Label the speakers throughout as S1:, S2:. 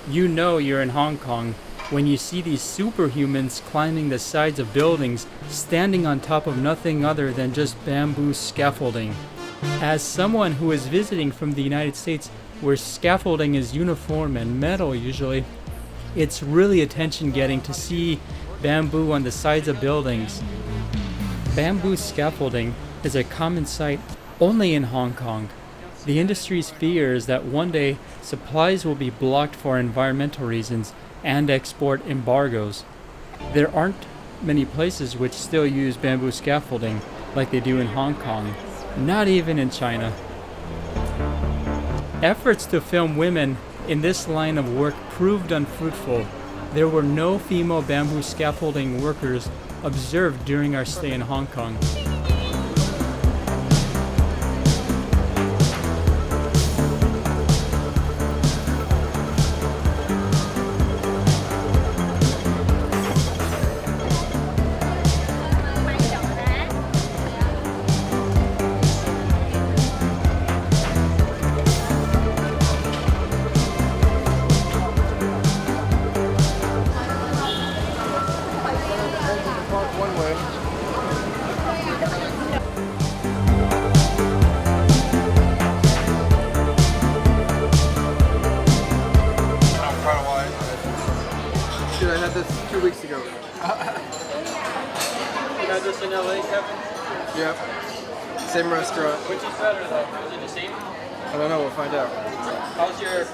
S1: You know you're in Hong Kong when you see these superhumans climbing the sides of buildings, standing on top of nothing other than just bamboo scaffolding. As someone who is visiting from the United States, where scaffolding is uniform and metal usually, it's really attention-getting to see bamboo on the sides of buildings. Bamboo scaffolding is a common sight only in Hong Kong. The industry's fear is that one day supplies will be blocked for environmental reasons and export embargoes. There aren't many places which still use bamboo scaffolding like they do in Hong Kong, not even in China. Efforts to film women in this line of work proved unfruitful. There were no female bamboo scaffolding workers observed during our stay in Hong Kong.
S2: Dude, I had this 2 weeks ago.
S1: You had this in LA, Kevin?
S2: Yep. Same restaurant.
S1: Which is better though? Is it the same?
S2: I don't know, we'll find out.
S1: How's your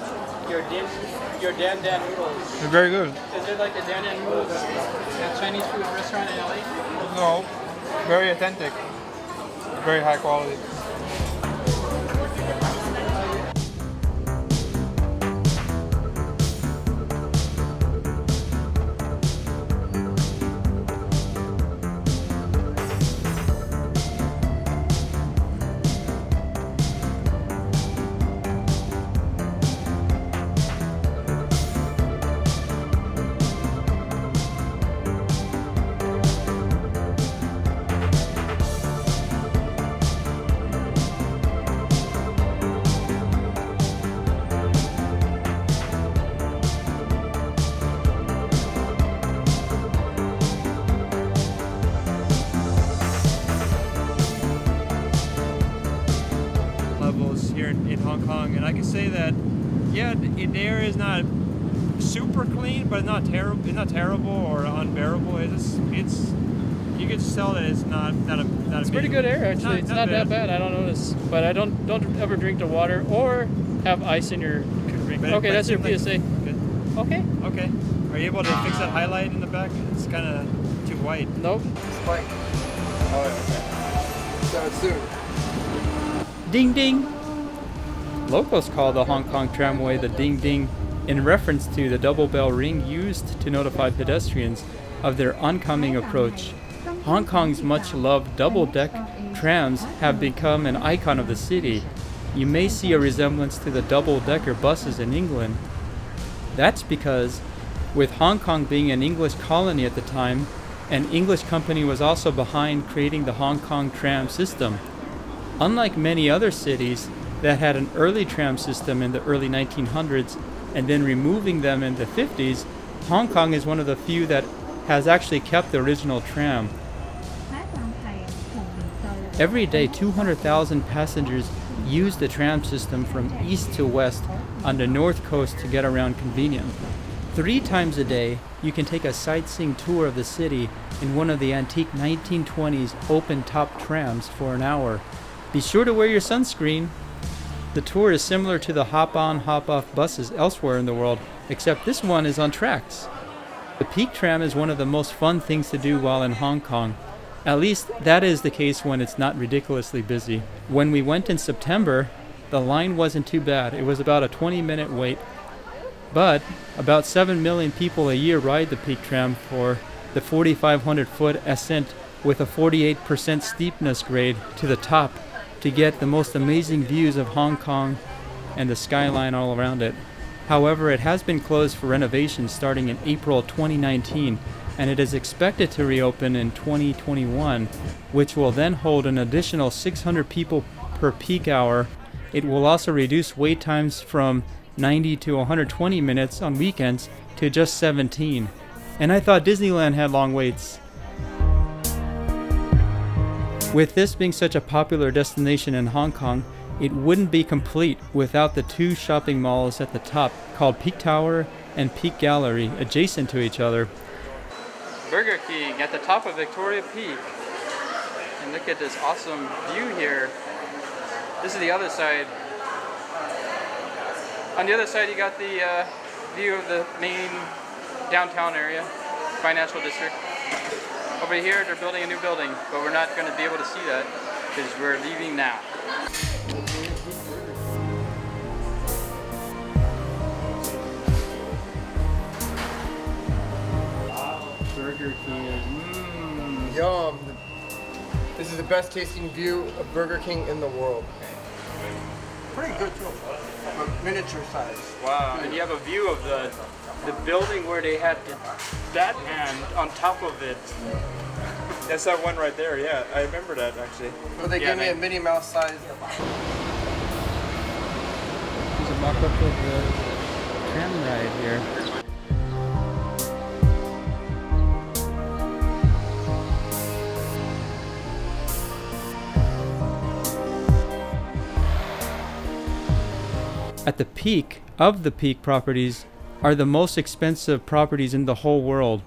S1: Dan Dan noodles?
S2: They're very good.
S1: Is it like the Dan Dan noodles at Chinese food restaurant in LA?
S2: No, very authentic. Very high quality.
S3: Levels here in Hong Kong, and I can say that, yeah, the air is not super clean, but not terrible. It's not terrible or unbearable. It's you can just tell that it's not a.
S1: It's pretty good air actually. It's not that bad. I don't notice, but I don't ever drink the water or have ice in your drink. Okay, that's your PSA.
S3: Good.
S1: Okay.
S3: Okay. Are you able to fix that highlight in the back? It's kind of too white.
S1: Nope.
S2: Spike. Oh, okay. So soon.
S1: Ding ding. Locals call the Hong Kong tramway the ding ding in reference to the double bell ring used to notify pedestrians of their oncoming approach. Hong Kong's much-loved double-deck trams have become an icon of the city. You may see a resemblance to the double-decker buses in England. That's because, with Hong Kong being an English colony at the time, an English company was also behind creating the Hong Kong tram system. Unlike many other cities that had an early tram system in the early 1900s and then removing them in the 50s, Hong Kong is one of the few that has actually kept the original tram. Every day, 200,000 passengers use the tram system from east to west on the north coast to get around convenient. 3 times a day, you can take a sightseeing tour of the city in one of the antique 1920s open-top trams for an hour. Be sure to wear your sunscreen. The tour is similar to the hop-on, hop-off buses elsewhere in the world, except this one is on tracks. The peak tram is one of the most fun things to do while in Hong Kong. At least that is the case when it's not ridiculously busy. When we went in September, the line wasn't too bad. It was about a 20-minute wait. But about 7 million people a year ride the peak tram for the 4,500-foot ascent with a 48% steepness grade to the top to get the most amazing views of Hong Kong and the skyline all around it. However, it has been closed for renovation starting in April 2019, and it is expected to reopen in 2021, which will then hold an additional 600 people per peak hour. It will also reduce wait times from 90 to 120 minutes on weekends to just 17. And I thought Disneyland had long waits. With this being such a popular destination in Hong Kong, it wouldn't be complete without the two shopping malls at the top called Peak Tower and Peak Gallery adjacent to each other. Burger King at the top of Victoria Peak. And look at this awesome view here. This is the other side. On the other side you got the view of the main downtown area, financial district. Over here they're building a new building, but we're not going to be able to see that because we're leaving now. Burger King.
S2: Yum. This is the best tasting view of Burger King in the world. Pretty good too. A miniature size.
S1: Wow, and you have a view of the building where they had the Batman on top of it.
S3: That's that one right there, yeah. I remember that actually.
S2: Well, they gave me a Minnie Mouse size.
S1: There's a mock-up of the tram ride here. At the peak of the Peak properties are the most expensive properties in the whole world.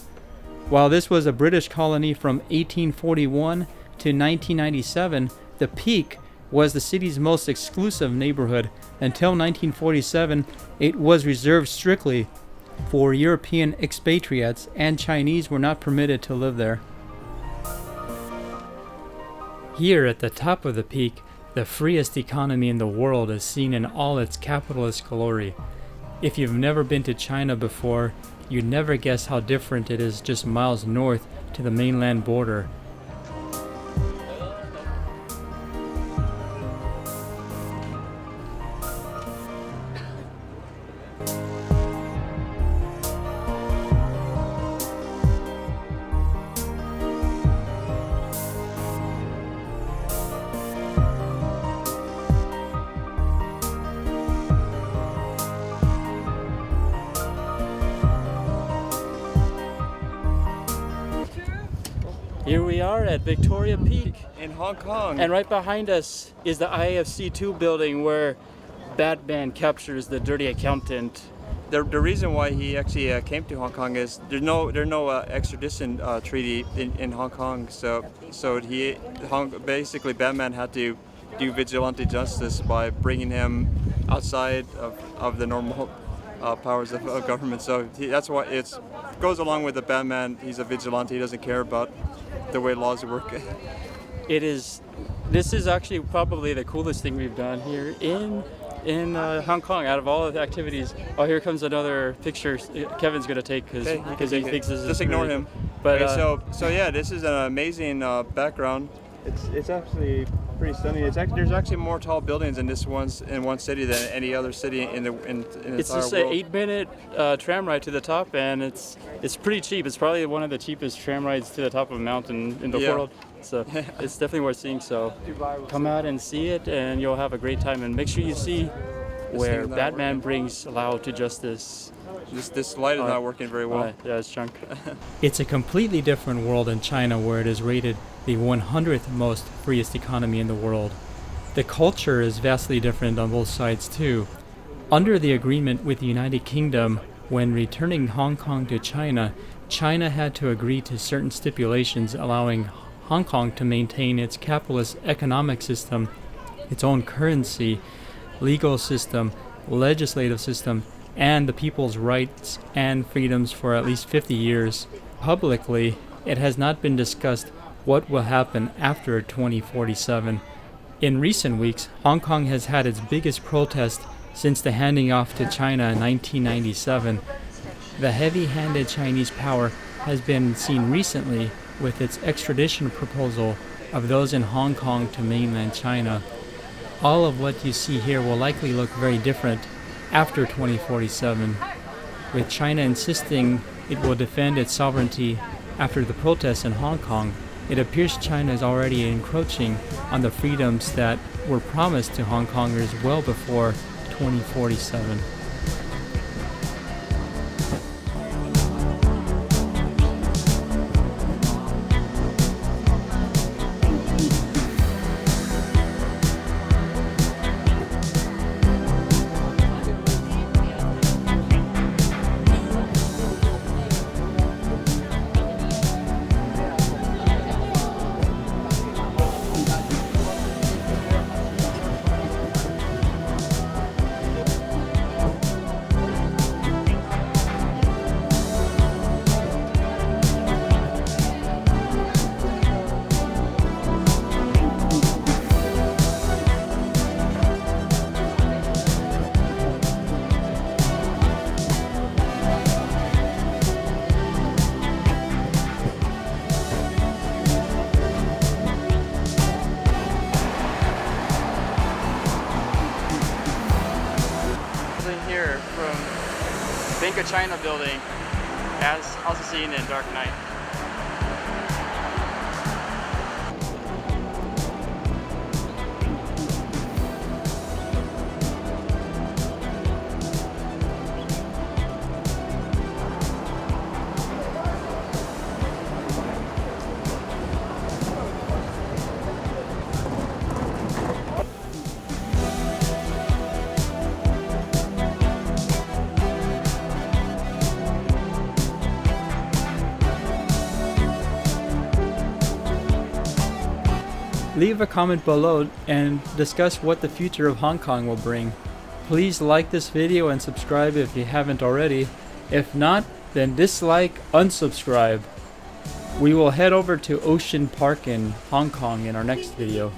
S1: While this was a British colony from 1841 to 1997, the Peak was the city's most exclusive neighborhood. Until 1947, it was reserved strictly for European expatriates, and Chinese were not permitted to live there. Here at the top of the Peak, the freest economy in the world is seen in all its capitalist glory. If you've never been to China before, you'd never guess how different it is just miles north to the mainland border. Here we are at Victoria Peak
S3: In Hong Kong.
S1: and right behind us is the IFC2 building where Batman captures the dirty accountant.
S3: The reason why he actually came to Hong Kong is there's no extradition treaty in Hong Kong, so basically Batman had to do vigilante justice by bringing him outside of the normal powers of government. So that's why it goes along with the Batman. He's a vigilante. He doesn't care about the way laws work.
S1: This is actually probably the coolest thing we've done here in Hong Kong out of all of the activities. Oh, here comes another picture Kevin's gonna take because he thinks this is
S3: just ignore
S1: really
S3: him.
S1: But
S3: okay, so yeah, this is an amazing background. It's actually pretty stunning. There's actually more tall buildings in one city than any other city in the
S1: it's
S3: entire
S1: just
S3: world.
S1: an 8-minute tram ride to the top, and it's pretty cheap. It's probably one of the cheapest tram rides to the top of a mountain in the world. So it's definitely worth seeing. So come out and see it, and you'll have a great time. And make sure you see where Batman brings Lau to justice.
S3: This light is not working very well.
S1: Yeah, it's junk. It's a completely different world in China, where it is rated the 100th most freest economy in the world. The culture is vastly different on both sides too. Under the agreement with the United Kingdom, when returning Hong Kong to China, China had to agree to certain stipulations allowing Hong Kong to maintain its capitalist economic system, its own currency, legal system, legislative system, and the people's rights and freedoms for at least 50 years. Publicly, it has not been discussed what will happen after 2047. In recent weeks, Hong Kong has had its biggest protest since the handing off to China in 1997. The heavy-handed Chinese power has been seen recently with its extradition proposal of those in Hong Kong to mainland China. All of what you see here will likely look very different after 2047, with China insisting it will defend its sovereignty after the protests in Hong Kong. It appears China is already encroaching on the freedoms that were promised to Hong Kongers well before 2047.
S4: a China building, as also seen in Dark Knight.
S1: Leave a comment below and discuss what the future of Hong Kong will bring. Please like this video and subscribe if you haven't already. If not, then dislike, unsubscribe. We will head over to Ocean Park in Hong Kong in our next video.